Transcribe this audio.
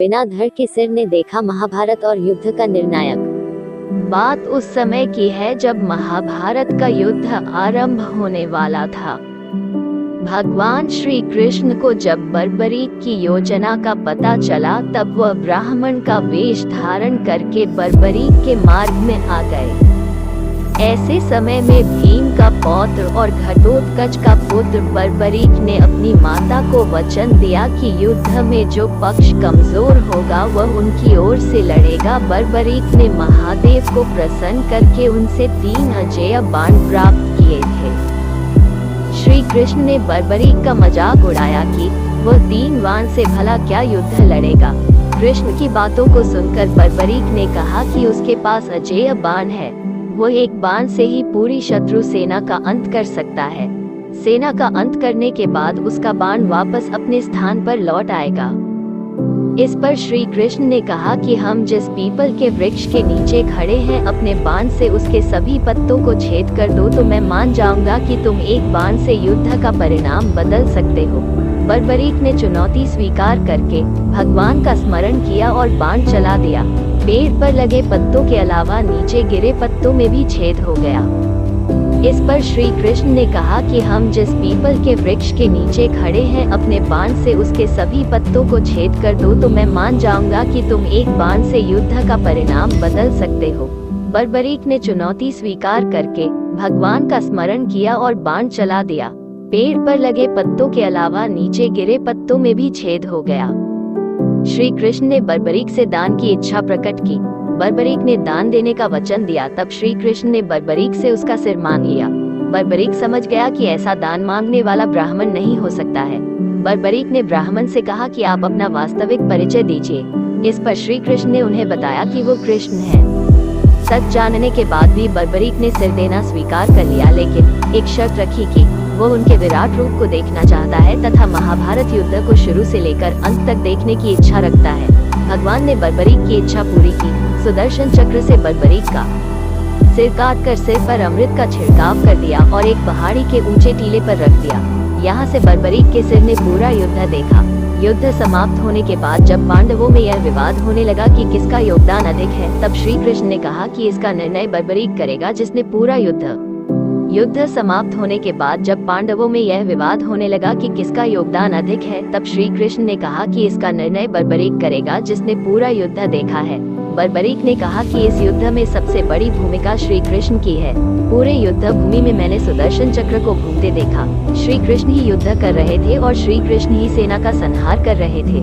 बिना धड़ के सिर ने देखा महाभारत और युद्ध का निर्णायक। बात उस समय की है जब महाभारत का युद्ध आरंभ होने वाला था। भगवान श्री कृष्ण को जब बर्बरीक की योजना का पता चला तब वह ब्राह्मण का वेश धारण करके बर्बरीक के मार्ग में आ गए। ऐसे समय में भीम का पौत्र और घटोत्कच का पुत्र बर्बरीक ने अपनी माता को वचन दिया कि युद्ध में जो पक्ष कमजोर होगा वह उनकी ओर से लड़ेगा। बर्बरीक ने महादेव को प्रसन्न करके उनसे 3 अजेय बाण प्राप्त किए थे। श्री कृष्ण ने बर्बरीक का मजाक उड़ाया कि वह 3 बाण से भला क्या युद्ध लड़ेगा। कृष्ण की बातों को सुनकर बर्बरीक ने कहा कि उसके पास अजेय बाण है, वह एक बाण से ही पूरी शत्रु सेना का अंत कर सकता है। सेना का अंत करने के बाद उसका बाण वापस अपने स्थान पर लौट आएगा। इस पर श्री कृष्ण ने कहा कि हम जिस पीपल के वृक्ष के नीचे खड़े हैं अपने बाण से उसके सभी पत्तों को छेद कर दो तो मैं मान जाऊंगा कि तुम एक बाण से युद्ध का परिणाम बदल सकते हो। बर्बरीक ने चुनौती स्वीकार करके भगवान का स्मरण किया और बाण चला दिया। पेड़ पर लगे पत्तों के अलावा नीचे गिरे पत्तों में भी छेद हो गया। इस पर श्री कृष्ण ने कहा कि हम जिस पीपल के वृक्ष के नीचे खड़े हैं अपने बाण से उसके सभी पत्तों को छेद कर दो तो मैं मान जाऊंगा कि तुम एक बाण से युद्ध का परिणाम बदल सकते हो। बर्बरीक ने चुनौती स्वीकार करके भगवान का स्मरण किया और बाण चला दिया। पेड़ पर लगे पत्तों के अलावा नीचे गिरे पत्तों में भी छेद हो गया। श्री कृष्ण ने बर्बरीक से दान की इच्छा प्रकट की। बर्बरीक ने दान देने का वचन दिया। तब श्री कृष्ण ने बर्बरीक से उसका सिर मांग लिया। बर्बरीक समझ गया कि ऐसा दान मांगने वाला ब्राह्मण नहीं हो सकता है। बर्बरीक ने ब्राह्मण से कहा कि आप अपना वास्तविक परिचय दीजिए। इस पर श्री कृष्ण ने उन्हें बताया कि वो कृष्ण हैं। सच जानने के बाद भी बर्बरीक ने सिर देना स्वीकार कर लिया, लेकिन एक शर्त रखी कि वो उनके विराट रूप को देखना चाहता है तथा महाभारत युद्ध को शुरू से लेकर अंत तक देखने की इच्छा रखता है। भगवान ने बर्बरीक की इच्छा पूरी की। सुदर्शन चक्र से बर्बरीक का सिर काटकर सिर पर अमृत का छिड़काव कर दिया और एक पहाड़ी के ऊंचे टीले पर रख दिया। यहाँ से बर्बरीक के सिर ने पूरा युद्ध देखा। युद्ध समाप्त होने के बाद जब पांडवों में यह विवाद होने लगा कि किसका योगदान अधिक है, तब श्री कृष्ण ने कहा कि इसका निर्णय बर्बरीक करेगा जिसने पूरा युद्ध समाप्त होने के बाद जब पांडवों में यह विवाद होने लगा कि किसका योगदान अधिक है, तब श्री कृष्ण ने कहा कि इसका निर्णय बर्बरीक करेगा जिसने पूरा युद्ध देखा है। बर्बरीक ने कहा कि इस युद्ध में सबसे बड़ी भूमिका श्री कृष्ण की है। पूरे युद्ध भूमि में मैंने सुदर्शन चक्र को घूमते देखा। श्री कृष्ण ही युद्ध कर रहे थे और श्री कृष्ण ही सेना का संहार कर रहे थे।